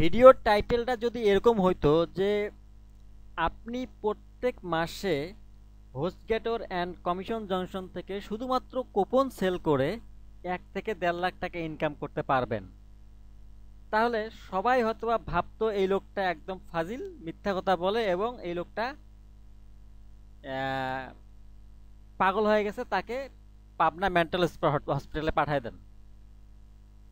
ভিডিওর টাইটেলটা যদি এরকম হইতো যে আপনি প্রত্যেক মাসে হোস্টগেটর অ্যান্ড কমিশন জংশন থেকে শুধুমাত্র কুপন সেল করে 1 থেকে 1.5 লাখ টাকা ইনকাম করতে পারবেন, তাহলে সবাই হয়তোবা ভাবতো এই লোকটা একদম ফাজিল, মিথ্যা কথা বলে এবং এই লোকটা আহ, পাগল হয়ে গেছে, তাকে পাবনা মেন্টাল হসপিটালে পাঠায় দেন।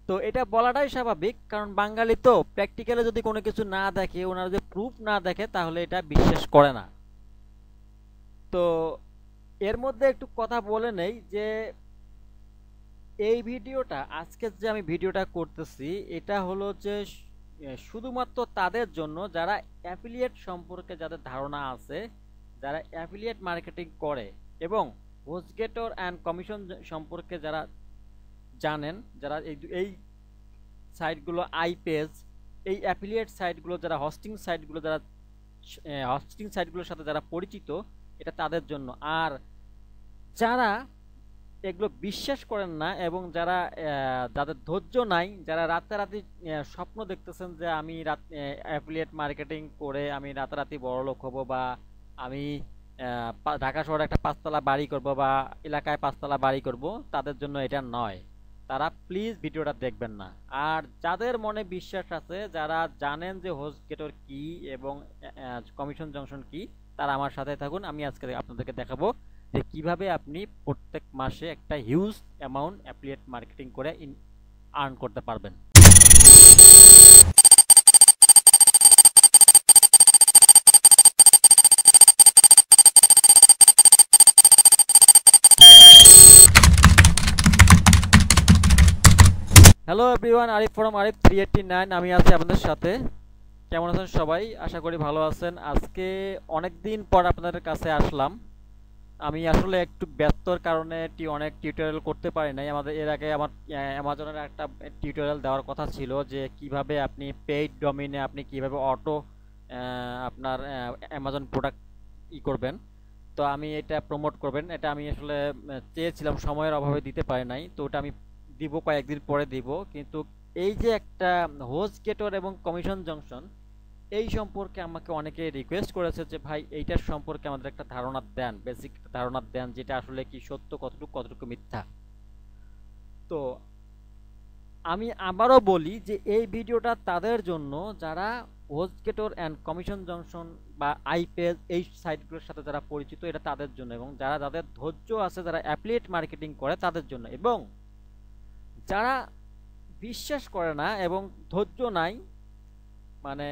তো এটা বলাটাই স্বাভাবিক, কারণ বাঙালি তো প্র্যাকটিক্যালে যদি কোনো কিছু না দেখে, ওনারা যদি প্রুফ না দেখে, তাহলে এটা বিশ্বাস করে না। তো এর মধ্যে একটু কথা বলে নেই যে এই ভিডিওটা, আজকে যে আমি ভিডিওটা করতেছি, এটা হলো যে শুধুমাত্র তাদের জন্য যারা অ্যাফিলিয়েট সম্পর্কে যাদের ধারণা আছে, যারা অ্যাফিলিয়েট মার্কেটিং করে এবং হোস্টগেটর অ্যান্ড কমিশন সম্পর্কে যারা জানেন, যারা এই সাইটগুলো আইপেজ, এই অ্যাফিলিয়েট সাইটগুলো, যারা হোস্টিং সাইটগুলো, যারা হোস্টিং সাইটগুলোর সাথে যারা পরিচিত, এটা তাদের জন্য। আর যারা এগুলো বিশ্বাস করেন না এবং যারা যাদের ধৈর্য নাই, যারা রাতারাতি স্বপ্ন দেখতেছেন যে আমি রাত অ্যাফিলিয়েট মার্কেটিং করে আমি রাতারাতি বড়লোক হব, বা আমি ঢাকা শহরে একটা 5 তলা বাড়ি করব, বা এলাকায় 5 তলা বাড়ি করব, তাদের জন্য এটা নয়। তারা প্লিজ ভিডিওটা দেখবেন না। আর যাদের মনে বিশ্বাস আছে, যারা জানেন যে হোস্টগেটর কি এবং কমিশন জংশন কি, তারা আমার সাথে থাকুন। আমি আজকে আপনাদেরকে দেখাবো যে কিভাবে আপনি প্রত্যেক মাসে একটা হিউজ অ্যামাউন্ট অ্যাফিলিয়েট মার্কেটিং করে আর্ন করতে পারবেন। Hello everyone, Arif from Arif 389, আমি আছি আপনাদের সাথে। কেমন আছেন সবাই? আশা করি ভালো আছেন। আজকে অনেক দিন পর আপনাদের কাছে আসলাম। আমি আসলে একটু ব্যস্তর কারণে অনেক টিউটোরিয়াল করতে পারি নাই। আমাদের এর আগে আমার অ্যামাজনের একটা টিউটোরিয়াল দেওয়ার কথা ছিল যে কিভাবে আপনি পেইড ডোমেইনে আপনি কিভাবে অটো আপনার অ্যামাজন প্রোডাক্ট করবেন। তো আমি এটা প্রমোট করবেন, এটা আমি আসলে চেয়েছিলাম, সময়ের অভাবে দিতে পারি নাই। তো ওটা আমি দিব, কয়েকদিন পরে দিব। কিন্তু এই যে একটা হোস্টগেটর এবং কমিশন জংশন, এই সম্পর্কে আমাকে অনেকে রিকোয়েস্ট করেছে যে ভাই এইটার সম্পর্কে আমাদের একটা ধারণা দেন, বেসিক ধারণা দেন, যেটা আসলে কি সত্য, কতটুকু কতটুকু মিথ্যা। তো আমি আবারও বলি যে এই ভিডিওটা তাদের জন্য যারা হোস্টগেটর অ্যান্ড কমিশন জংশন বা আইপেজ এই সাইটগুলোর সাথে যারা পরিচিত, এটা তাদের জন্য, এবং যারা যাদের ধৈর্য আছে, যারা অ্যাফিলিয়েট মার্কেটিং করে তাদের জন্য, এবং যারা বিশ্বাস করে না এবং ধৈর্য নাই, মানে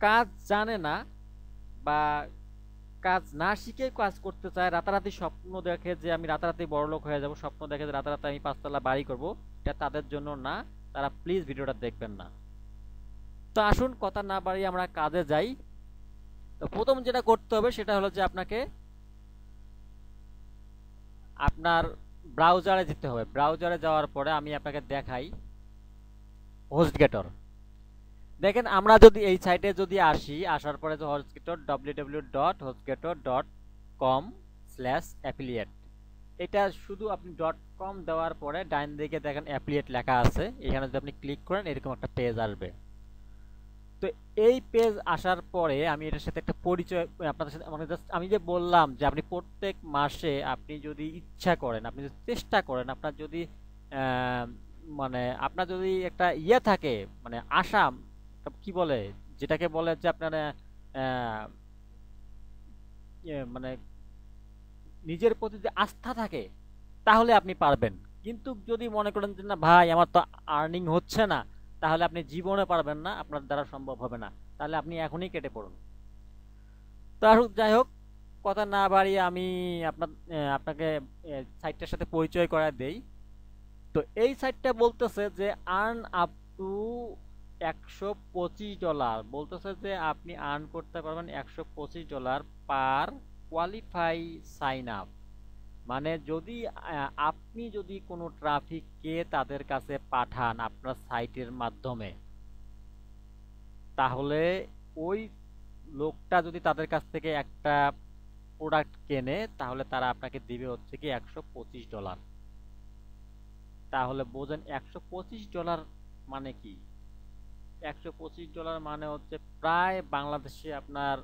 কাজ জানে না, বা কাজ না শিখে কাজ করতে চায়, রাতারাতি স্বপ্ন দেখে যে আমি রাতারাতি বড়লোক হয়ে যাব, স্বপ্ন দেখে যে রাতারাতি আমি 5 তলা বাড়ি করব, এটা তাদের জন্য না। তারা প্লিজ ভিডিওটা দেখবেন না। তো আসুন কথা না বাড়িয়ে আমরা কাজে যাই। তো প্রথম যেটা করতে হবে সেটা হলো যে আপনাকে আপনার ব্রাউজারে যেতে হবে। ব্রাউজারে যাওয়ার পরে আমি আপনাকে দেখাই হোস্টগেটর। দেখেন, আমরা যদি এই সাইটে যদি আসি, আসার পরে যে হোস্টগেটর www.hostgator.com/affiliate, এটা শুধু আপনি .com দেওয়ার পরে ডাইন দিকে দেখেন অ্যাফিলিয়েট লেখা আছে, এখানে যদি আপনি ক্লিক করেন এরকম একটা পেজ আসবে। তো এই পেজ আসার পরে আমি এটার সাথে একটা পরিচয় আপনাদের সাথে, মানে জাস্ট আমি যে বললাম যে আপনি প্রত্যেক মাসে আপনি যদি ইচ্ছা করেন, আপনি যদি চেষ্টা করেন, আপনার যদি আহ, মানে আপনার যদি একটা ইয়ে থাকে, মানে আশা, কি বলে, যেটাকে বলে যে আপনার মানে নিজের প্রতি যে আস্থা থাকে, তাহলে আপনি পারবেন। কিন্তু যদি মনে করেন যে না ভাই আমার তো আর্নিং হচ্ছে না, তাহলে আপনি জীবনে পারবেন না, আপনার দ্বারা সম্ভব হবে না। তাহলে আপনি এখনই কেটে পড়ুন। তো যাই হোক, কথা না বাড়িয়ে আমি আপনাকে সাইটটার সাথে পরিচয় করা দেই। তো এই সাইটটা বলতেছে যে আর্ন আপ টু $125, বলতেছে যে আপনি আর্ন করতে পারবেন $125 পার কোয়ালিফাই সাইন আপ। মানে যদি আপনি যদি কোনো ট্রাফিককে তাদের কাছে পাঠান আপনার সাইটের মাধ্যমে, তাহলে ওই লোকটা যদি তাদের কাছ থেকে একটা প্রোডাক্ট কেনে, তাহলে তারা আপনাকে দিবে হচ্ছে কি $125। তাহলে বোঝেন $125 মানে কি। $125 মানে হচ্ছে প্রায় বাংলাদেশে আপনার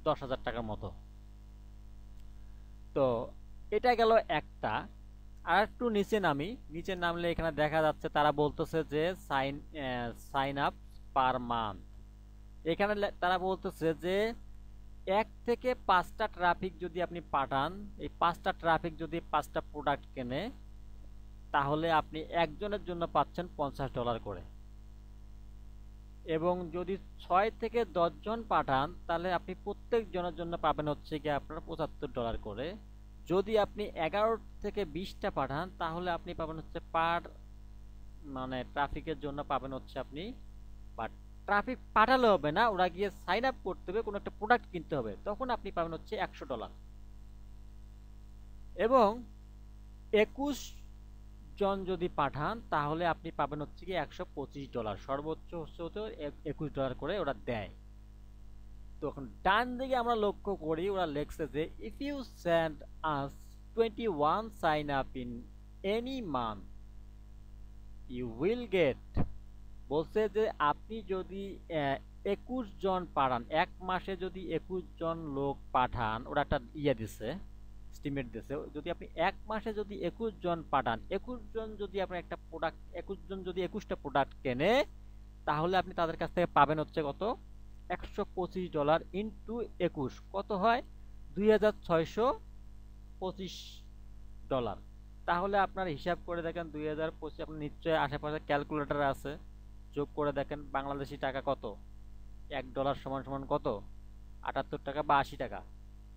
10,000 টাকার মতো। তো এটা গেল একটা। আর একটু নিচে নামি, নিচে নামলে এখানে দেখা যাচ্ছে তারা বলতেছে যে সাইন আপ পার মান্থ। এখানে তারা বলতেছে যে 1 থেকে 5টা ট্রাফিক যদি আপনি পাঠান, এই 5টা ট্রাফিক যদি 5টা প্রোডাক্ট কেনে, তাহলে আপনি একজনের জন্য পাচ্ছেন $50 করে। এবং যদি 6 থেকে 10 জন পাঠান, তাহলে আপনি প্রত্যেক জনের জন্য পাবেন হচ্ছে গিয়ে আপনার $75 করে। যদি আপনি 11 থেকে 20টা পাঠান, তাহলে আপনি পাবেন হচ্ছে পার মানে ট্রাফিকের জন্য পাবেন হচ্ছে আপনি, বাট ট্রাফিক পাঠালে হবে না, ওরা গিয়ে সাইন আপ করতে হবে, কোনো একটা প্রোডাক্ট কিনতে হবে, তখন আপনি পাবেন হচ্ছে $100। এবং 21 জন যদি পাঠান, তাহলে আপনি পাবেন হচ্ছে কি $125, সর্বোচ্চ হচ্ছে $21 করে ওরা দেয়। তখন ডান দিকে আমরা লক্ষ্য করি, ওরা লেখছে যে if you send us 21 sign up in any month you will get, বলছে যে আপনি যদি 21 জন পাঠান, এক মাসে যদি 21 জন লোক পাঠান, ওরা একটা ইয়ে দিছে, এস্টিমেট দিছে, যদি আপনি এক মাসে যদি 21 জন পাঠান, 21 জন যদি আপনি একটা প্রোডাক্ট, 21 জন যদি 21টা প্রোডাক্ট কেনে, তাহলে আপনি তাদের কাছ থেকে পাবেন হচ্ছে কত, $125 ইন্টু 21 কত হয়, $2,625। তাহলে আপনার হিসাব করে দেখেন 2025, আপনার নিশ্চয়ই আশেপাশে ক্যালকুলেটর আছে, যোগ করে দেখেন বাংলাদেশি টাকা কত, $1 সমান সমান কত, 78 টাকা বা 80 টাকা।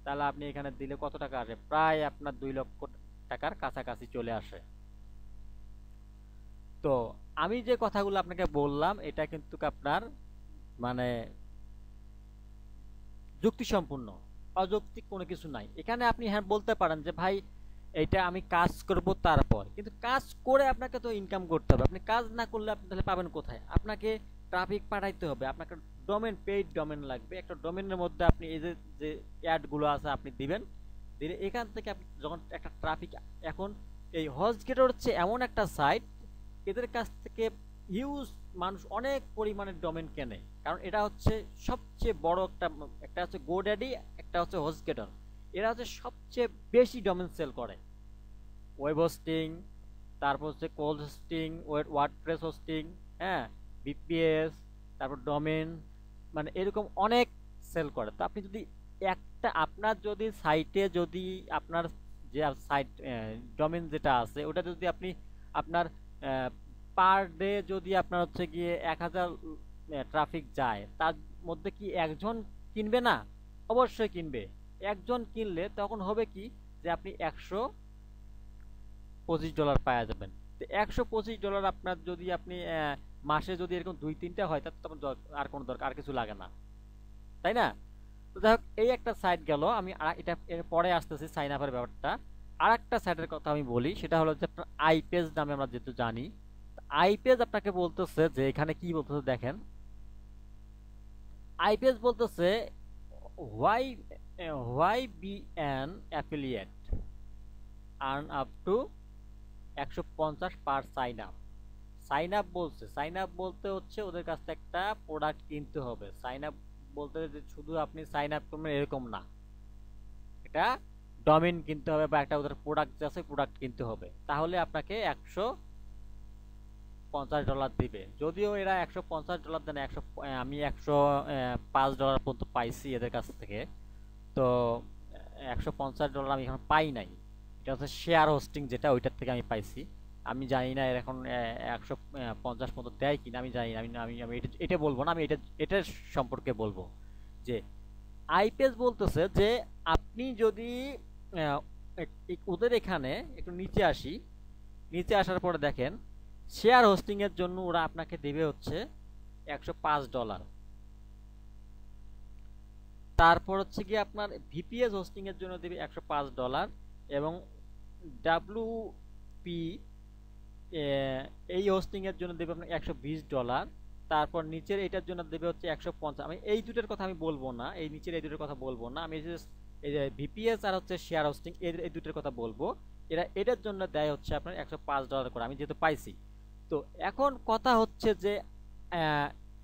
তাহলে আপনি এখানে দিলে কত টাকা আসে, প্রায় আপনার 2 লক্ষ টাকার কাছাকাছি চলে আসে। তো আমি যে কথাগুলো আপনাকে বললাম, এটা কিন্তু আপনার মানে যুক্তিসম্পূর্ণ, অযৌক্তিক কোনো কিছু নাই এখানে। আপনি হ্যাঁ বলতে পারেন যে ভাই এইটা আমি কাজ করব, তারপর কিন্তু কাজ করে আপনাকে তো ইনকাম করতে হবে, আপনি কাজ না করলে আপনি তাহলে পাবেন কোথায়, আপনাকে ট্রাফিক পাঠাইতে হবে, আপনাকে ডোমেন, পেইড ডোমেন লাগবে, একটা ডোমেনের মধ্যে আপনি এই যে যে অ্যাডগুলো আছে আপনি দিবেন, দিলে এখান থেকে আপনি যখন একটা ট্রাফিক, এখন এই হজগেটর হচ্ছে এমন একটা সাইট, এদের কাছ থেকে হিউজ মানুষ অনেক পরিমাণে ডোমেন কেনে, কারণ এটা হচ্ছে সবচেয়ে বড় একটা, একটা হচ্ছে গোড্যাডি, একটা হচ্ছে হজগেটর, এরা হচ্ছে সবচেয়ে বেশি ডোমেন সেল করে। ওয়েব হোস্টিং, তারপর হচ্ছে কোল্ড হোস্টিং, ওয়ার্ডপ্রেস হোস্টিং, হ্যাঁ, বিপিএস, তারপর ডোমেন, মানে এরকম অনেক সেল করে। তো আপনি যদি একটা, আপনার যদি সাইটে যদি আপনার যে সাইট ডোমেন যেটা আছে ওটা যদি আপনি আপনার পার ডে যদি আপনার হচ্ছে গিয়ে 1,000 ট্রাফিক যায়, তার মধ্যে কি একজন কিনবে না? অবশ্যই কিনবে। একজন কিনলে তখন হবে কি, যে আপনি $125 পাওয়া যাবেন। তো $125 আপনার যদি আপনি মাসে যদি এরকম 2-3টা হয়, তার তখন আর কোনো দরকার, আর কিছু লাগে না, তাই না? তো যাই হোক, এই একটা সাইট গেল, আমি এটা এর পরে আসতেছি সাইন আপের ব্যাপারটা। আর একটা সাইটের কথা আমি বলি, সেটা হলো যে আপনার আইপেজ নামে আমরা যেহেতু জানি, আইপেজ আপনাকে বলতেছে যে এখানে কি বলতেছে দেখেন, আইপেজ বলতেছে why why be an affiliate earn up to 150 per sign up. Sign up বলছে, সাইন আপ বলতে হচ্ছে ওদের কাছ থেকে একটা প্রোডাক্ট কিনতে হবে। সাইন আপ বলতে যে শুধু আপনি সাইন আপ করবেন এরকম না, এটা ডোমেইন কিনতে হবে বা একটা ওদের প্রোডাক্ট আছে প্রোডাক্ট কিনতে হবে, তাহলে আপনাকে $150 দিবে। যদিও এরা $150 দেন, আমি $105 পর্যন্ত পাইছি এদের কাছ থেকে। তো $150 আমি এখন পাই নাই, এটা হচ্ছে শেয়ার হোস্টিং যেটা, ওইটার থেকে আমি পাইছি। আমি জানি না এর এখন 150 মতো দেয় কিনা, আমি জানি না। আমি আমি আমি এটা এটা বলবো না, আমি এটা এটার সম্পর্কে বলবো যে আইপেজ বলতেছে যে আপনি যদি আহ, ওদের এখানে একটু নিচে আসি, নিচে আসার পরে দেখেন শেয়ার হোস্টিং এর জন্য ওরা আপনাকে দেবে হচ্ছে $105। তারপর হচ্ছে কি আপনার ভিপিএস হোস্টিং এর জন্য দেবে $105, এবং ডাব্লিউপি এই হোস্টিং এর জন্য দেবে আপনার $120। তারপর নিচের এটার জন্য দেবে হচ্ছে 150। আমি এই দুটোর কথা আমি বলবো না, এই নিচের এই দুটোর কথা বলবো না, আমি এই যে ভিপিএস আর হচ্ছে শেয়ার হোস্টিং এই দুটোর কথা বলবো। এরা এটার জন্য দেয় হচ্ছে আপনার $105 করে, আমি যেহেতু পাইছি। তো এখন কথা হচ্ছে যে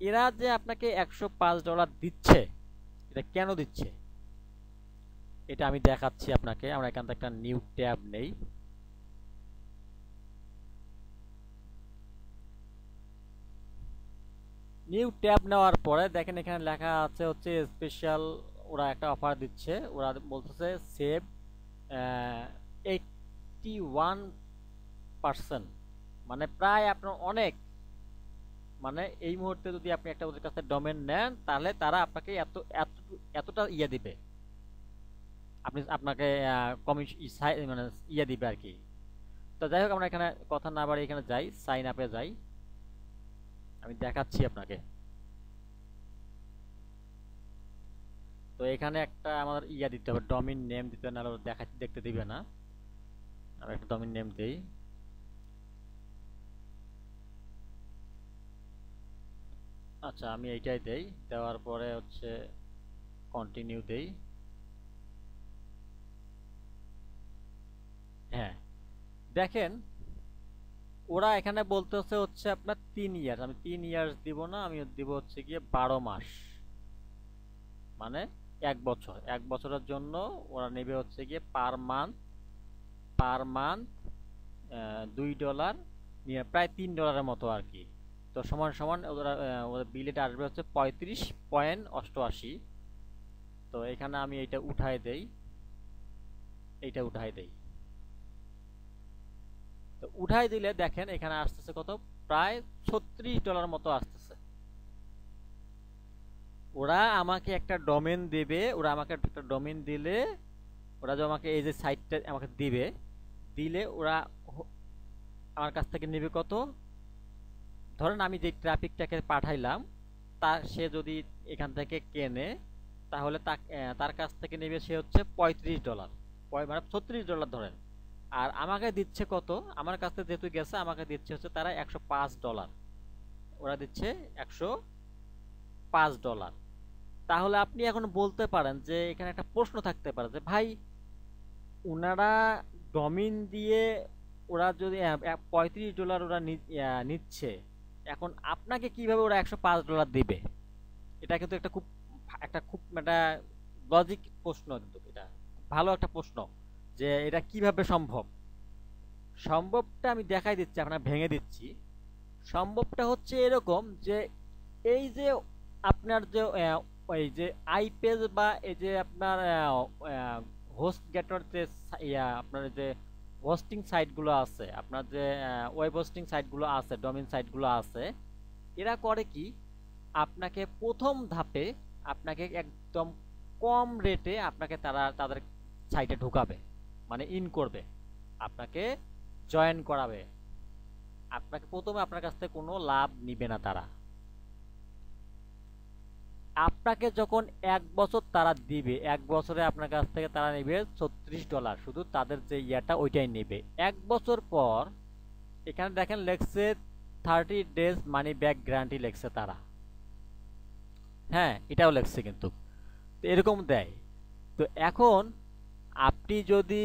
এরা যে আপনাকে $105 দিচ্ছে, এটা কেন দিচ্ছে এটা আমি দেখাচ্ছি আপনাকে। আমরা এখান থেকে একটা নিউ ট্যাব নেই। নিউ ট্যাব নেওয়ার পরে দেখেন এখানে লেখা আছে হচ্ছে স্পেশাল, ওরা একটা অফার দিচ্ছে। ওরা বলতেছে সেভ 81%, মানে প্রায় আপনার অনেক, মানে এই মুহূর্তে যদি আপনি একটা ওদের কাছে ডোমেন নেন তাহলে তারা আপনাকে এতটা ইয়ে দিবে, আপনাকে মানে ইয়ে দিবে আর কি। তো যাই হোক আমরা এখানে কথা না বাড়ি এখানে যাই, সাইন আপে যাই, আমি দেখাচ্ছি আপনাকে। তো এখানে একটা আমাদের ইয়া দিতে হবে, ডোমেইন নেম দিতে হবে, নাহলে দেখতে দিবে না। আমি একটা ডোমেইন নেম দেই। আচ্ছা আমি এইটাই দেই, দেওয়ার পরে হচ্ছে কন্টিনিউ দেই। হ্যাঁ দেখেন ওরা এখানে বলতেছে হচ্ছে আপনার 3 ইয়ার্স, আমি 3 ইয়ার্স দিব না, আমি দিব হচ্ছে গিয়ে 12 মাস, মানে 1 বছর। 1 বছরের জন্য ওরা নেবে হচ্ছে গিয়ে পার মান্থ $2 নিয়ে প্রায় $3 মতো আর কি। তো সমান সমান ওদের বিলেটা আসবে হচ্ছে 35.88। তো এখানে আমি এইটা উঠাই দেই, এইটা উঠাই দেই। তো উঠাই দিলে দেখেন এখানে আসতেছে কত, প্রায় $36 মতো আসতেছে। ওরা আমাকে একটা ডোমেন দেবে, ওরা আমাকে একটা ডোমেন দিলে, ওরা যে আমাকে এই যে সাইটটা আমাকে দিবে, দিলে ওরা আমার কাছ থেকে নেবে কত, ধরেন আমি যে ট্রাফিকটাকে পাঠাইলাম সে যদি এখান থেকে কেনে তাহলে তার কাছ থেকে নেবে সে হচ্ছে $35, মানে $36 ধরেন। আর আমাকে দিচ্ছে কত, আমার কাছ থেকে যেহেতু গেছে আমাকে দিচ্ছে হচ্ছে তারা $105, ওরা দিচ্ছে $105। তাহলে আপনি এখন বলতে পারেন যে এখানে একটা প্রশ্ন থাকতে পারে যে ভাই ওনারা ডোমেইন দিয়ে ওরা যদি $35 ওরা নিচ্ছে, এখন আপনাকে কিভাবে ওরা $105 দিবে? এটা কিন্তু একটা খুব একটা লজিক প্রশ্ন, কিন্তু এটা ভালো একটা প্রশ্ন যে এটা কিভাবে সম্ভব। সম্ভবটা আমি দেখাই দিচ্ছি, আপনার ভেঙে দিচ্ছি। সম্ভবটা হচ্ছে এরকম যে এই যে আপনার যে ওই যে আইপেজ বা এই যে আপনার হোস্ট গেটর যে আপনার যে হোস্টিং সাইটগুলো আছে, আপনার যে ওয়েব হোস্টিং সাইটগুলো আছে, ডোমেইন সাইটগুলো আছে, এরা করে কি আপনাকে প্রথম ধাপে আপনাকে একদম কম রেটে আপনাকে তাদের সাইটে ঢুকাবে, মানে ইন করবে, আপনাকে জয়েন করাবে। আপনাকে প্রথমে আপনার কাছ থেকে কোনো লাভ নিবে না তারা। আপনাকে যখন 1 বছর তারা দিবে, 1 বছরে আপনার কাছ থেকে তারা নেবে $36, শুধু তাদের যে ইয়াটা ওইটাই নেবে। 1 বছর পর এখানে দেখেন লেখছে 30 days মানি ব্যাক গ্যারান্টি লেখছে তারা। হ্যাঁ এটাও লেখছে কিন্তু, তো এরকম দেয়। তো এখন আপনি যদি,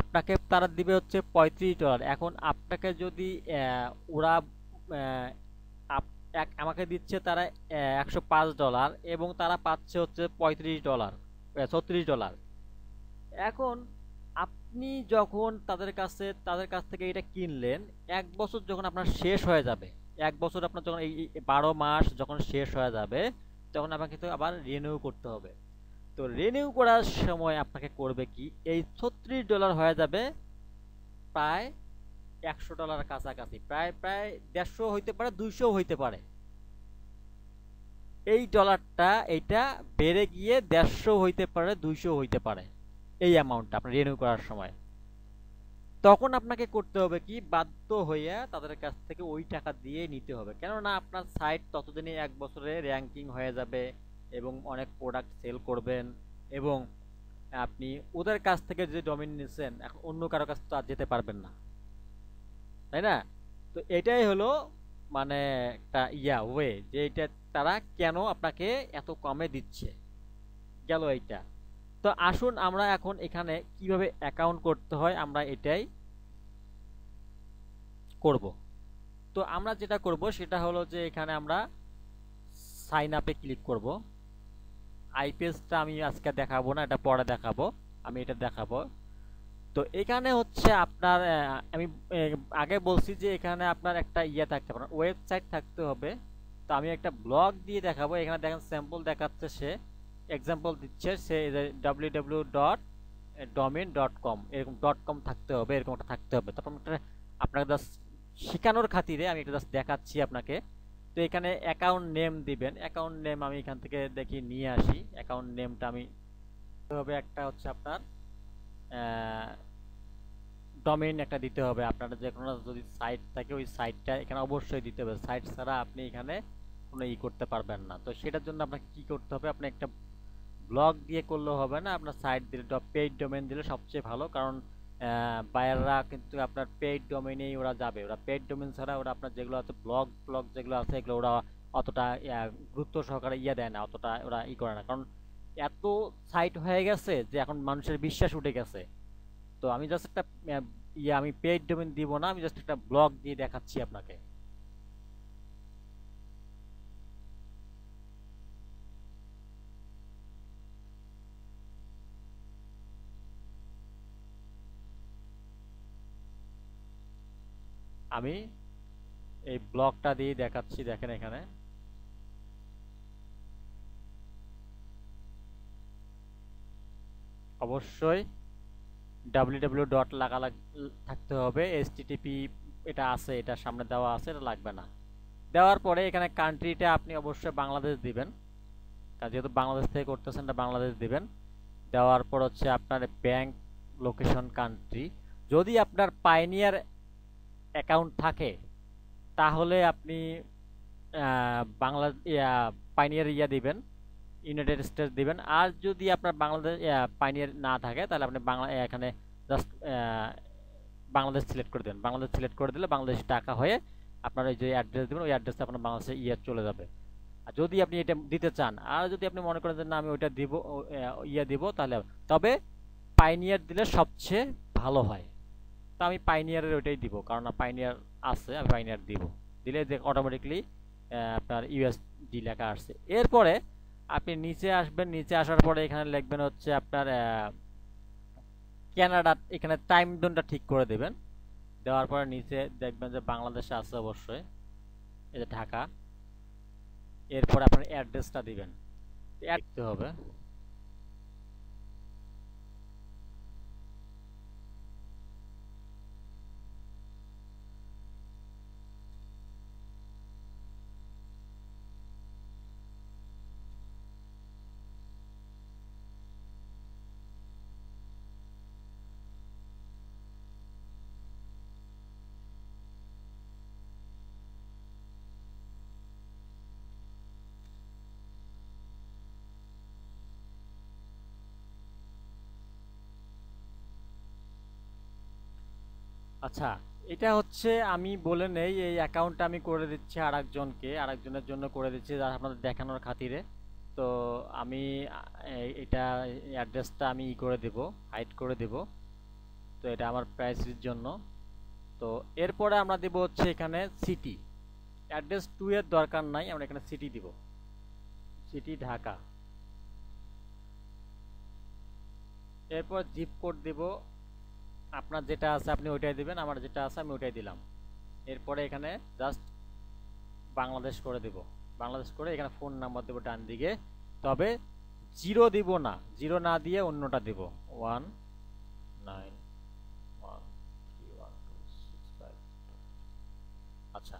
আপনাকে তারা দিবে হচ্ছে $35, এখন আপনাকে যদি ওরা আমাকে দিচ্ছে তারা $105 এবং তারা পাচ্ছে হচ্ছে $35, $36। এখন আপনি যখন তাদের কাছ থেকে এটা কিনলেন, 1 বছর যখন আপনার শেষ হয়ে যাবে, 1 বছর আপনার যখন এই 12 মাস যখন শেষ হয়ে যাবে, তখন আপনাকে তো আবার রিনিউ করতে হবে। তো রিনিউ করার সময় আপনাকে করবে কি, এই $36 হয়ে যাবে প্রায় $100 কাছাকাছি, প্রায় প্রায় 150 হইতে পারে, 200 হইতে পারে। এই ডলারটা এইটা বেড়ে গিয়ে 150 হইতে পারে, 200 হইতে পারে, এই অ্যামাউন্টটা আপনার রিনিউ করার সময়। তখন আপনাকে করতে হবে কি, বাধ্য হইয়া তাদের কাছ থেকে ওই টাকা দিয়ে নিতে হবে, কেননা আপনার সাইট ততদিনে 1 বছরে র্যাঙ্কিং হয়ে যাবে এবং অনেক প্রোডাক্ট সেল করবেন, এবং আপনি ওদের কাছ থেকে যে ডোমেইন নিয়েছেন এখন অন্য কারো কাছে তো আর যেতে পারবেন না, তাই না? তো এটাই হলো মানে একটা ওয়ে যে এটা তারা কেন আপনাকে এত কমে দিচ্ছে, গেল এইটা। তো আসুন আমরা এখন এখানে কিভাবে অ্যাকাউন্ট করতে হয় আমরা এটাই করব। তো আমরা যেটা করব সেটা হলো যে এখানে আমরা সাইন আপে ক্লিক করব। আইপিএসটা আমি আজকে দেখাবো না, এটা পরে দেখাবো, আমি এটা দেখাবো। তো এখানে হচ্ছে আপনার আমি আগে বলছি যে এখানে আপনার একটা ইয়ে থাকতে হবে, ওয়েবসাইট থাকতে হবে। তো আমি একটা ব্লগ দিয়ে দেখাবো। এখানে দেখেন স্যাম্পল দেখাচ্ছে, সে এক্সাম্পল দিচ্ছে, সে www.domain.com, এরকম .com থাকতে হবে, এরকম একটা থাকতে হবে। তারপর একটা আপনাকে জাস্ট শেখানোর খাতিরে আমি এটা জাস্ট দেখাচ্ছি আপনাকে। তো এখানে অ্যাকাউন্ট নেম দিবেন। অ্যাকাউন্ট নেম আমি এখান থেকে দেখি নিয়ে আসি। অ্যাকাউন্ট নেমটা আমি হবে, একটা হচ্ছে আপনার ডোমেইন একটা দিতে হবে। আপনার যে কোনো যদি সাইট থাকে ওই সাইটটা এখানে অবশ্যই দিতে হবে। সাইট ছাড়া আপনি এখানে কোনো করতে পারবেন না। তো সেটার জন্য আপনাকে কি করতে হবে, আপনি একটা ব্লগ দিয়ে করলেও হবে না, আপনার সাইট দিলে পেইড ডোমেইন দিলে সবচেয়ে ভালো। কারণ বায়াররা কিন্তু আপনার পেইড ডোমেইনেই ওরা যাবে। ওরা পেইড ডোমেইন ছাড়া ওরা আপনার যেগুলো আছে ব্লগ ব্লগ যেগুলো আছে এগুলো ওরা অতটা গুরুত্ব সহকারে দেয় না, অতটা ওরা করে না। কারণ এত সাইট হয়ে গেছে যে এখন মানুষের বিশ্বাস উঠে গেছে। তো আমি জাস্ট একটা আমি পেইড ডোমেইন দিব না, আমি জাস্ট একটা ব্লগ দিয়ে দেখাচ্ছি আপনাকে। আমি এই ব্লগটা দিয়ে দেখাচ্ছি, দেখেন এখানে অবশ্যই www ডট থাকতে হবে। এইচটিটিপি এটা আছে, এটা সামনে দেওয়া আছে, এটা লাগবে না। দেওয়ার পরে এখানে কান্ট্রিটা আপনি অবশ্যই বাংলাদেশ দিবেন, কারণ যেহেতু বাংলাদেশ থেকে করতেছেন এটা বাংলাদেশ দিবেন। দেওয়ার পর হচ্ছে আপনার ব্যাংক, লোকেশন, কান্ট্রি। যদি আপনার পাইনিয়ার অ্যাকাউন্ট থাকে তাহলে আপনি বাংলা পাইনিয়ার দিবেন, ইউনাইটেড স্টেটস দিবেন। আর যদি আপনার বাংলাদেশ পাইনিয়ার না থাকে তাহলে আপনি বাংলা এখানে জাস্ট বাংলাদেশ সিলেক্ট করে দেবেন। বাংলাদেশ সিলেক্ট করে দিলে বাংলাদেশ টাকা হয়ে আপনার ওই যে অ্যাড্রেস দেবেন ওই অ্যাড্রেসে আপনার বাংলাদেশে চলে যাবে। আর যদি আপনি এটা দিতে চান, আর যদি আপনি মনে করেন যে না আমি ওইটা দিব, দিব, তাহলে তবে পাইনিয়ার দিলে সবচেয়ে ভালো হয়। তো আমি পাইনিয়ারের ওইটাই দিব, কারণ পাইনিয়ার আছে, আমি পাইনিয়ার দিব। দিলে যে অটোমেটিকলি আপনার ইউএসডি লেখা আসছে। এরপরে আপনি নিচে আসবেন, নিচে আসার পরে এখানে লিখবেন হচ্ছে আপনার কানাডা, এখানে টাইম জোনটা ঠিক করে দেবেন। দেওয়ার পরে নিচে দেখবেন যে বাংলাদেশে আছে অবশ্যই, এই যে ঢাকা। এরপরে আপনার অ্যাড্রেসটা দিবেন, অ্যাড দিতে হবে। আচ্ছা, এটা হচ্ছে আমি বলে নেই, এই অ্যাকাউন্টটা আমি করে দিচ্ছি আরেকজনকে, আরেকজনের জন্য করে দিচ্ছি যা আপনাদের দেখানোর খাতিরে। তো আমি এটা অ্যাড্রেসটা আমি করে দেব, হাইড করে দেব। তো এটা আমার প্রাইসের জন্য। তো এরপরে আমরা দেব হচ্ছে এখানে সিটি। অ্যাড্রেস 2 এর দরকার নাই, আমরা এখানে সিটি দিব, সিটি ঢাকা। এরপর জিপ কোড দেব, আপনার যেটা আছে আপনি ওইটাই দিবেন, আমার যেটা আছে আমি ওইটাই দিলাম। এরপরে এখানে জাস্ট বাংলাদেশ করে দেব, বাংলাদেশ করে এখানে ফোন নাম্বার দেবো ডান দিকে। তবে জিরো দিব না, জিরো না দিয়ে অন্যটা দেব, 19131265। আচ্ছা,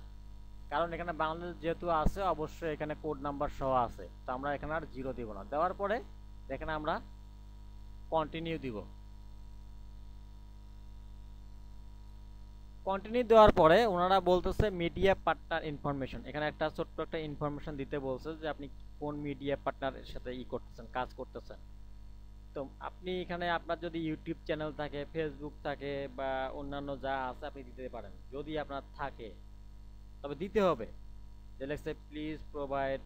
কারণ এখানে বাংলাদেশ যেহেতু আছে অবশ্যই এখানে কোড নাম্বার সহ আছে, তো আমরা এখানে আর জিরো দিব না। দেওয়ার পরে এখানে আমরা কন্টিনিউ দিব। কন্টিনিউ দেওয়ার পরে ওনারা বলতেছে মিডিয়া পার্টনার ইনফরমেশন, এখানে একটা ছোট্ট একটা ইনফরমেশন দিতে বলছে যে আপনি কোন মিডিয়া পার্টনারের সাথে করতেছেন, কাজ করতেছেন। তো আপনি এখানে আপনার যদি ইউটিউব চ্যানেল থাকে, ফেসবুক থাকে বা অন্যান্য যা আছে আপনি দিতে পারেন যদি আপনার থাকে, তবে দিতে হবে। Let's say please provide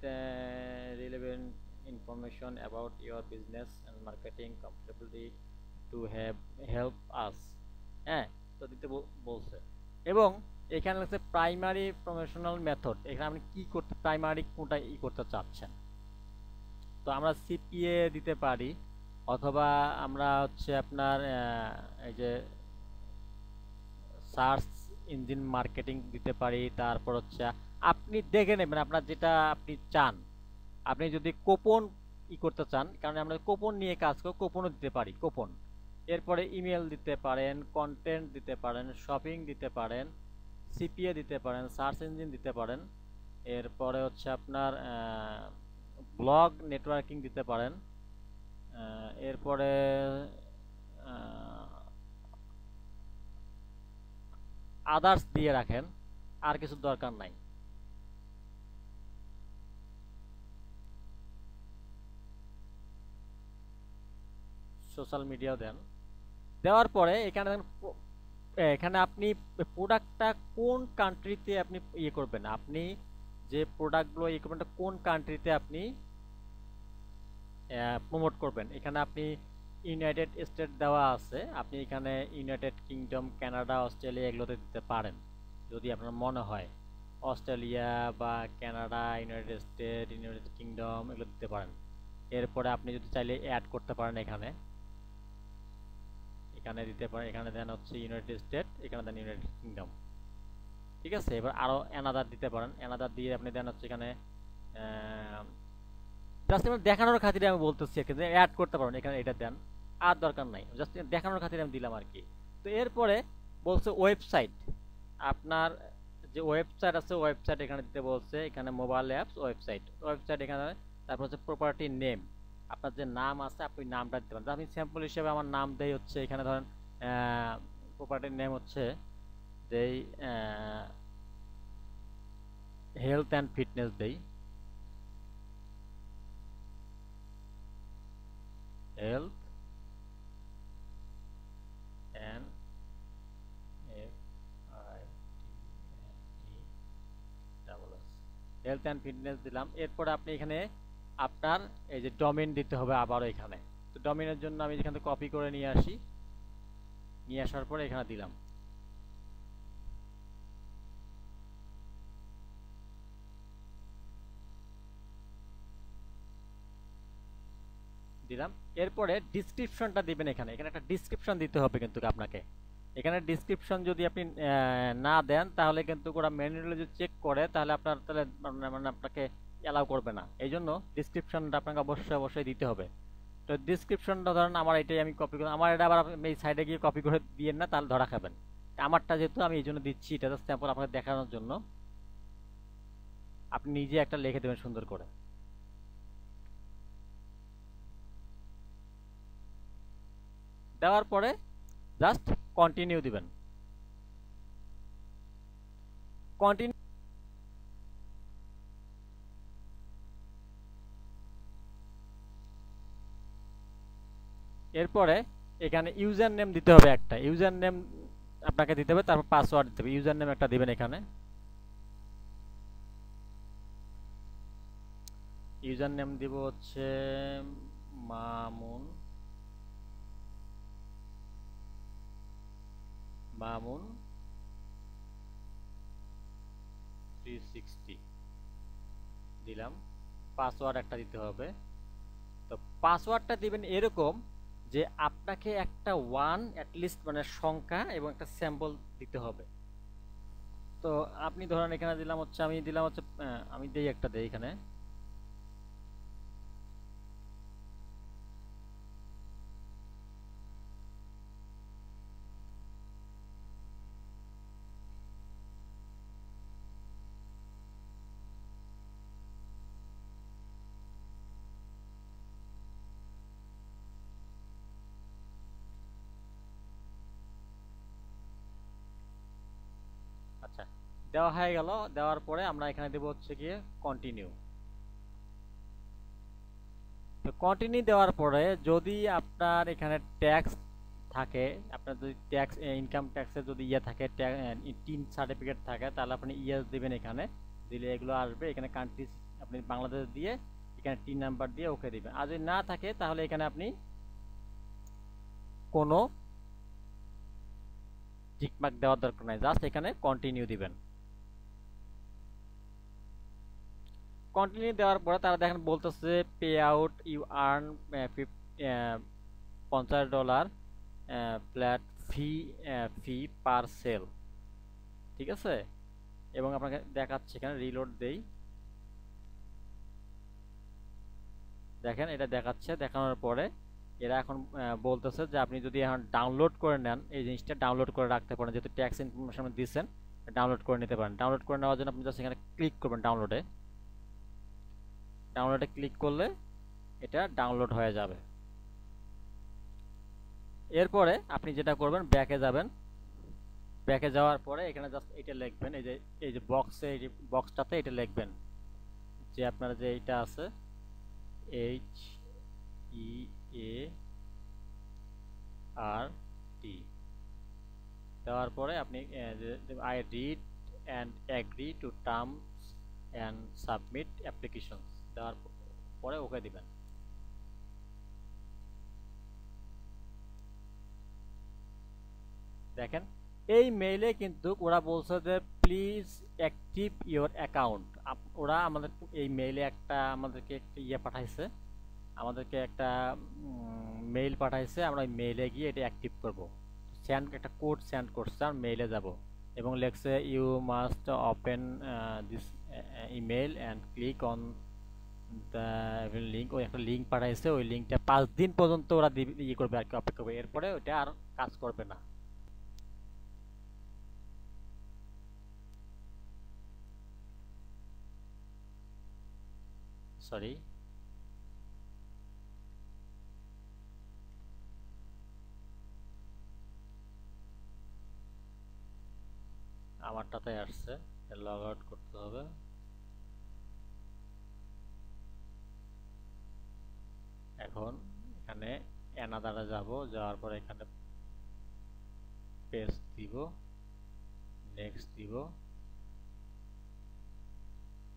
relevant information about your business and marketing comfortably to have help us. হ্যাঁ, তো দিতে বলছে। এবং এখানে হচ্ছে প্রাইমারি প্রমোশনাল মেথড, এখানে আপনি কি করতে প্রাইমারি কোনটা করতে চাচ্ছেন। তো আমরা সিপিএ দিতে পারি, অথবা আমরা হচ্ছে আপনার এই যে সার্চ ইঞ্জিন মার্কেটিং দিতে পারি। তারপর হচ্ছে আপনি দেখে নেবেন আপনার যেটা আপনি চান। আপনি যদি কোপন করতে চান, কারণ আমরা কোপন নিয়ে কাজ করি, কোপনও দিতে পারি কোপন। এরপরে ইমেল দিতে পারেন, কন্টেন্ট দিতে পারেন, শপিং দিতে পারেন, সিপিএ দিতে পারেন, সার্চ ইঞ্জিন দিতে পারেন। এরপরে হচ্ছে আপনার ব্লগ নেটওয়ার্কিং দিতে পারেন। এরপরে আদার্স দিয়ে রাখেন, আর কিছু দরকার নাই। সোশ্যাল মিডিয়াও দেন। দেওয়ার পরে এখানে এখানে আপনি প্রোডাক্টটা কোন কান্ট্রিতে আপনি করবেন, আপনি যে প্রোডাক্টগুলো করবেন কোন কান্ট্রিতে আপনি প্রমোট করবেন। এখানে আপনি ইউনাইটেড স্টেট দেওয়া আছে, আপনি এখানে ইউনাইটেড কিংডম, কানাডা, অস্ট্রেলিয়া এগুলোতে দিতে পারেন যদি আপনার মনে হয়। অস্ট্রেলিয়া বা Canada, United state, United kingdom এগুলো দিতে পারেন। এরপরে আপনি যদি চাইলে অ্যাড করতে পারেন, এখানে এখানে দিতে পারেন। এখানে দেন হচ্ছে ইউনাইটেড স্টেট, এখানে দেন ইউনাইটেড কিংডম। ঠিক আছে, এবার আরো অ্যানাদার দিতে পারেন। অ্যানাদার দিয়ে আপনি দেন হচ্ছে এখানে জাস্ট আমি দেখানোর খাতিরে আমি বলতেছি আর কি, অ্যাড করতে পারেন এখানে, এটা দেন। আর দরকার নাই, জাস্ট দেখানোর খাতিরে আমি দিলাম আর কি। তো এরপরে বলছে ওয়েবসাইট, আপনার যে ওয়েবসাইট আছে ওয়েবসাইট এখানে দিতে বলছে। এখানে মোবাইল অ্যাপস ওয়েবসাইট, ওয়েবসাইট এখানে। তারপর হচ্ছে প্রপার্টি নেম, আপনার যে নাম আছে আপনি নামটা দিতে পারেন। আমি স্যাম্পল হিসেবে আমার নাম দেই হচ্ছে এখানে ধরেন প্রপার্টির নেম হচ্ছে যেই হেলথ অ্যান্ড ফিটনেস দেই, health and health and fitness দিলাম। এরপরে আপনি এখানে আপনার এই যে ডোমেইন দিতে হবে আবারও এখানে। তো ডোমেইনের জন্য আমি এখান থেকে কপি করে নিয়ে আসি, নিয়ে আসার পরে এখানে দিলাম। দিলাম। এরপরে ডিসক্রিপশনটা দিবেন এখানে, এখানে একটা ডিসক্রিপশন দিতে হবে কিন্তু আপনাকে। এখানে ডিসক্রিপশন যদি আপনি না দেন তাহলে কিন্তু ওরা ম্যানুয়ালি যদি চেক করে তাহলে আপনার তাহলে মানে আপনাকে অ্যালাউ করবে না। এই জন্য ডিসক্রিপশনটা আপনাকে অবশ্যই অবশ্যই দিতে হবে। তো ডিসক্রিপশনটা ধরেন আমার এটাই আমি কপি করে, আমার এটা আবার আপনি এই সাইডে গিয়ে কপি করে দিয়েন না, তাহলে ধরা খাবেন। আমারটা যেহেতু আমি এই জন্য দিচ্ছি, এটা জাস্ট স্যাম্পল আপনাকে দেখানোর জন্য। আপনি নিজে একটা লিখে দেবেন সুন্দর করে। দেওয়ার পরে জাস্ট কন্টিনিউ দিবেন। কন্টিনিউ। এরপরে এখানে ইউজার নেম দিতে হবে, একটা ইউজার নেম আপনাকে দিতে হবে। তারপর পাসওয়ার্ড দিতে হবে। ইউজার নেম একটা দিবেন এখানে। ইউজার নেম দিব হচ্ছে মামুন, মামুন 360 দিলাম। পাসওয়ার্ড একটা দিতে হবে। তো পাসওয়ার্ডটা দিবেন এরকম যে আপনাকে একটা ওয়ান অ্যাটলিস্ট মানে সংখ্যা এবং একটা স্যাম্পল দিতে হবে। তো আপনি ধরেন এখানে দিলাম হচ্ছে, আমি দিলাম হচ্ছে আমি দেই একটা দেই এখানে। আচ্ছা, দেওয়া হয়ে গেল। দেওয়ার পরে আমরা এখানে দেব হচ্ছে গিয়ে কন্টিনিউ। তো কন্টিনিউ দেওয়ার পরে যদি আপনার এখানে ট্যাক্স থাকে, আপনার যদি ট্যাক্স ইনকাম ট্যাক্সের যদি থাকে, টিন সার্টিফিকেট থাকে, তাহলে আপনি ইয়েস দিবেন এখানে। দিলে এগুলো আসবে। এখানে কান্ট্রিজ আপনি বাংলাদেশ দিয়ে এখানে টিন নাম্বার দিয়ে ওকে দিবেন। আর যদি না থাকে তাহলে এখানে আপনি কোনো টিক মার্ক দেওয়ার দরকার নাই, জাস্ট এখানে কন্টিনিউ দিবেন। কন্টিনিউ দেওয়ার পরে তারা দেখেন বলতেছে pay out you earn $50 flat fee fee per sale, ঠিক আছে। এবং আপনাকে দেখাচ্ছে এখানে রিলোড দেই, দেখেন এটা দেখাচ্ছে। দেখানোর পরে এরা এখন বলতেছে যে আপনি যদি এখন ডাউনলোড করে নেন, এই জিনিসটা ডাউনলোড করে রাখতে পারেন, যেহেতু ট্যাক্স ইনফরমেশন দিচ্ছেন, ডাউনলোড করে নিতে পারেন। ডাউনলোড করে নেওয়ার জন্য আপনি জাস্ট এখানে ক্লিক করবেন ডাউনলোডে। ডাউনলোডে ক্লিক করলে এটা ডাউনলোড হয়ে যাবে। এরপরে আপনি যেটা করবেন, ব্যাকে যাবেন। ব্যাকে যাওয়ার পরে এখানে জাস্ট এটা লিখবেন, এই যে বক্সে, এই যে বক্সটাতে এটা লিখবেন যে আপনার যে এটা আছে HEART দেওয়ার পরে আপনি I read and agree to terms and submit applications দেওয়ার পরে ওকে দিবেন। দেখেন এই মেইলে কিন্তু ওরা বলছে যে প্লিজ অ্যাক্টিভ ইওর অ্যাকাউন্ট। ওরা আমাদের এই মেইলে আমাদেরকে একটা ইয়ে পাঠাইছে, আমাদেরকে একটা মেইল পাঠাইছে। আমরা ওই মেইলে গিয়ে এটা অ্যাক্টিভ করব। একটা কোড সেন্ড করছে, আর মেইলে যাব এবং লেখছে you must open this email and click on the link. ওই একটা লিঙ্ক পাঠাইছে, ওই লিঙ্কটা 5 দিন পর্যন্ত ওরা ইয়ে করবে আর কি, অপেক্ষা করবে। এরপরে ওইটা আর কাজ করবে না। সরি, আমারটাতে আসছে, লগ আউট করতে হবে। এখন এখানে অ্যানাদারে যাব, যাওয়ার পরে এখানে পেস্ট দিব, নেক্সট দিব,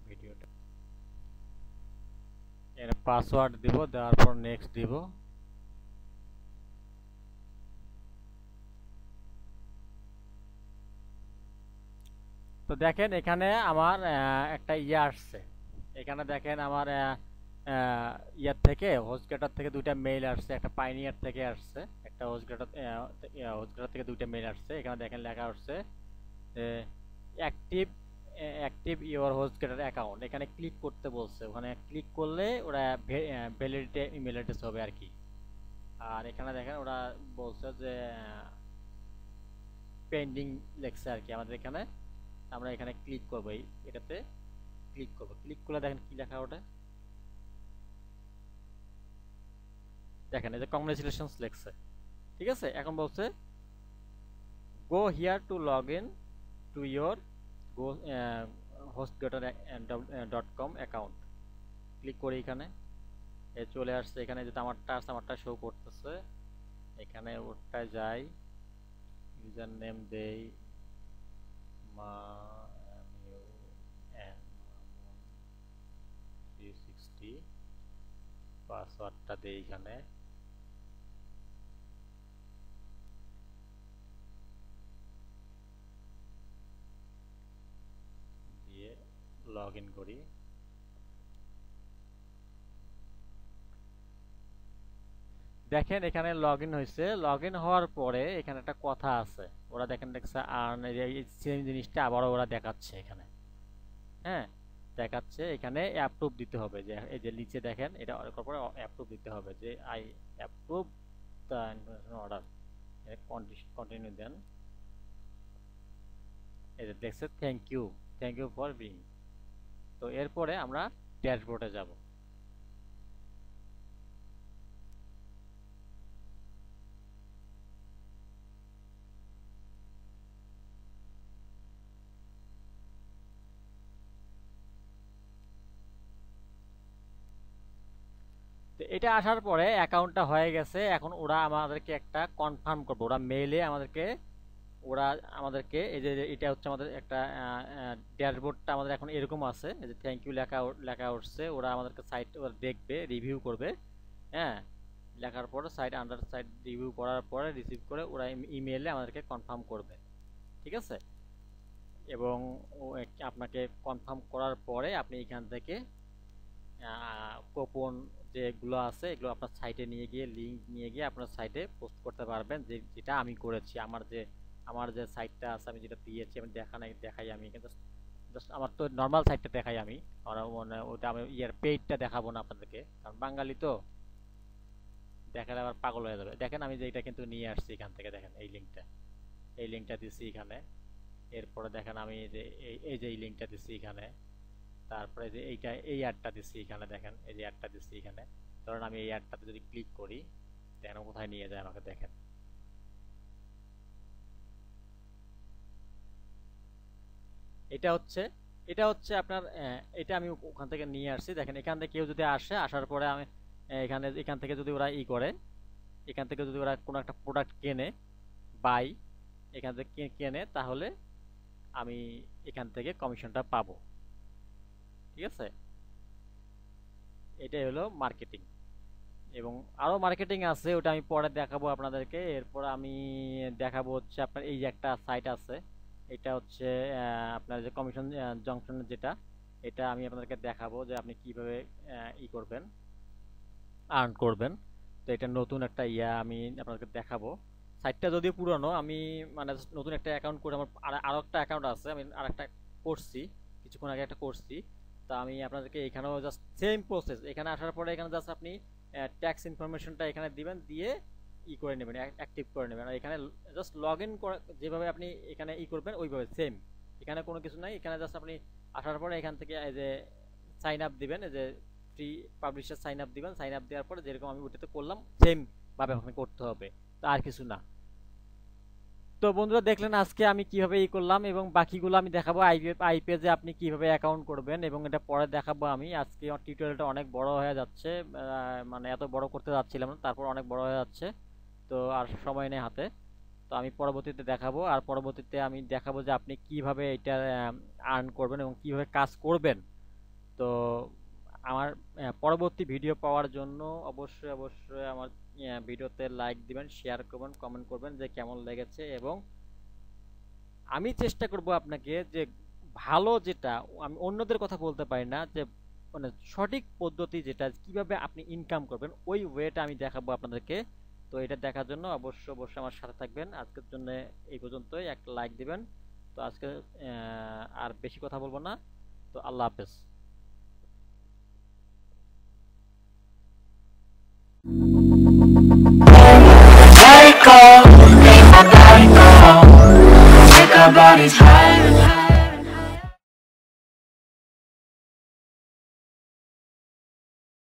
ভিডিওটা এখানে পাসওয়ার্ড দিব, দেওয়ার পর নেক্সট দিব। তো দেখেন এখানে আমার একটা ইয়ে আসছে। এখানে দেখেন আমার ইয়ার থেকে, হোস্টগেটার থেকে 2টা মেইল আসছে। একটা পাইনিয়ার থেকে আসছে, একটা হোস্টগেটার থেকে 2টা মেইল আসছে। এখানে দেখেন লেখা আসছে অ্যাক্টিভ অ্যাক্টিভ ইওর হোস্টগেটার অ্যাকাউন্ট। এখানে ক্লিক করতে বলছে, ওখানে ক্লিক করলে ওরা ভ্যালিডিটি ইমেল অ্যাড্রেস হবে আর কি। আর এখানে দেখেন ওরা বলছে যে পেন্ডিং লেখছে আর কি আমাদের এখানে। আমরা এখানে ক্লিক করবো, এটাতে ক্লিক করবো। ক্লিক করলে দেখেন কি লেখা ওটা, দেখেন এই যে কংগ্রেচুলেশনস লেখছে, ঠিক আছে। এখন বলছে go here to log in to your go hostgator.com account. Click করি, এখানে চলে আসছে। এখানে যেটা আমারটা আছে, আমারটা শো করতেছে। এখানে ওটা যাই, ইউজার নেম দেই MANU360, পাসওয়ার্ডটা দেই এখানে, দিয়ে লগ ইন করি। দেখেন এখানে লগ ইন হয়েছে। লগ ইন হওয়ার পরে এখানে একটা কথা আছে, ওরা দেখেন দেখছে আর্ন, সেম জিনিসটা আবারও ওরা দেখাচ্ছে এখানে। হ্যাঁ, দেখাচ্ছে এখানে অ্যাপ্রুভ দিতে হবে, যে এই যে নিচে দেখেন এটা করার পরে অ্যাপ্রুভ দিতে হবে, যে I approve the information order. Continue দেন। এই যে দেখছে থ্যাংক ইউ ফর বিং। তো এরপরে আমরা ড্যাশবোর্ডে যাব। তো এটা আসার পরে অ্যাকাউন্টটা হয়ে গেছে। এখন ওরা আমাদেরকে একটা কনফার্ম করবে, ওরা মেইলে আমাদেরকে এই যে এটা হচ্ছে আমাদের একটা ড্যাশবোর্ডটা আমাদের এখন এরকম আছে, এই যে থ্যাংক ইউ লেখা উঠছে। ওরা আমাদেরকে সাইট ওরা দেখবে, রিভিউ করবে। হ্যাঁ, লেখার পরে সাইট রিভিউ করার পরে রিসিভ করে ওরা ইমেইলে আমাদেরকে কনফার্ম করবে। ঠিক আছে। এবং আপনাকে কনফার্ম করার পরে আপনি এখান থেকে কুপন যেগুলো আছে এগুলো আপনার সাইটে নিয়ে গিয়ে লিঙ্ক নিয়ে গিয়ে আপনার সাইটে পোস্ট করতে পারবেন, যেটা আমি করেছি। আমার যে সাইটটা আছে আমি যেটা দিয়েছি আমি দেখাই আমি কিন্তু জাস্ট আমার তো নর্মাল সাইটটা দেখাই আমি। মানে ওটা আমি পেইডটা দেখাবো না আপনাদেরকে, কারণ বাঙালি তো দেখালে আবার পাগল হয়ে যাবে। দেখেন আমি যে এটা কিন্তু নিয়ে আসছি এখান থেকে, দেখেন এই লিঙ্কটা দিচ্ছি এখানে। এরপরে দেখেন আমি যে এই যে এই লিঙ্কটা দিচ্ছি এখানে, তারপরে যে এই অ্যাডটা দিচ্ছি এখানে, দেখেন এই যে অ্যাডটা দিচ্ছি এখানে। ধরুন আমি এই অ্যাডটাতে যদি ক্লিক করি, দেখেন কোথায় নিয়ে যায় আমাকে, দেখেন এটা হচ্ছে আপনার এটা আমি ওখান থেকে নিয়ে আসছি। দেখেন এখান থেকে কেউ যদি আসার পরে আমি এখান থেকে যদি ওরা করে, এখান থেকে যদি ওরা কোনো একটা প্রোডাক্ট কেনে, বাই এখান থেকে কেনে, তাহলে আমি এখান থেকে কমিশনটা পাবো। ঠিক আছে, এটাই হলো মার্কেটিং। এবং আরো মার্কেটিং আছে, ওটা আমি পরে দেখাবো আপনাদেরকে। এরপর আমি দেখাবো হচ্ছে আপনার এই যে একটা সাইট আছে, এটা হচ্ছে আপনার যে কমিশন জংশনের যেটা, এটা আমি আপনাদেরকে দেখাবো যে আপনি কিভাবে করবেন, আর্ন করবেন। তো এটা নতুন একটা আমি আপনাদেরকে দেখাবো। সাইটটা যদিও পুরনো, আমি মানে নতুন একটা অ্যাকাউন্ট করে আমার আরো একটা অ্যাকাউন্ট আছে, আমি আরেকটা করছি কিছুক্ষণ আগে একটা করছি। তো আমি আপনাদেরকে এখানেও জাস্ট সেম প্রসেস, এখানে আসার পরে এখানে জাস্ট আপনি ট্যাক্স ইনফরমেশনটা এখানে দিবেন, দিয়ে করে নেবেন, অ্যাক্টিভ করে নেবেন। আর এখানে জাস্ট লগ ইন যেভাবে আপনি এখানে করবেন ওইভাবে সেম, এখানে কোনো কিছু নাই। এখানে জাস্ট আপনি আসার পরে এখান থেকে এই যে সাইন আপ দিবেন, এই যে ফ্রি পাবলিশার সাইন আপ দিবেন। সাইন আপ দেওয়ার পরে যেরকম আমি ওইটাতে করলাম সেম ভাবে আপনাকে করতে হবে, তো আর কিছু না। তো বন্ধুরা দেখলেন আজকে আমি কিভাবে করলাম, এবং বাকিগুলো আমি দেখাবো আইপেজে আপনি কিভাবে অ্যাকাউন্ট করবেন, এবং এটা পরে দেখাবো আমি। আজকে আমার টিউটোরিয়ালটা অনেক বড় হয়ে যাচ্ছে, মানে এত বড় করতে যাচ্ছিলাম না, তারপর অনেক বড় হয়ে যাচ্ছে, তো আর সময় নেই হাতে। তো আমি পরবর্তীতে দেখাবো, আর পরবর্তীতে আমি দেখাবো যে আপনি কিভাবে এটা আর্ন করবেন এবং কিভাবে কাজ করবেন। তো আমার পরবর্তী ভিডিও পাওয়ার জন্য অবশ্যই অবশ্যই আমার ভিডিওতে লাইক দিবেন, শেয়ার করবেন, কমেন্ট করবেন যে কেমন লেগেছে। এবং আমি চেষ্টা করব আপনাকে যে ভালো যেটা, আমি অন্যদের কথা বলতে পারি না, যে মানে সঠিক পদ্ধতি যেটা কিভাবে আপনি ইনকাম করবেন ওই ওয়েটা আমি দেখাবো আপনাদেরকে। তো এটা দেখার জন্য অবশ্যই অবশ্যই আমার সাথে থাকবেন। আজকের জন্য এই পর্যন্তই, একটা লাইক দিবেন। তো আজকে আর বেশি কথা বলবো না, তো আল্লাহ হাফেজ। Let it go, make my body go. Make our bodies high.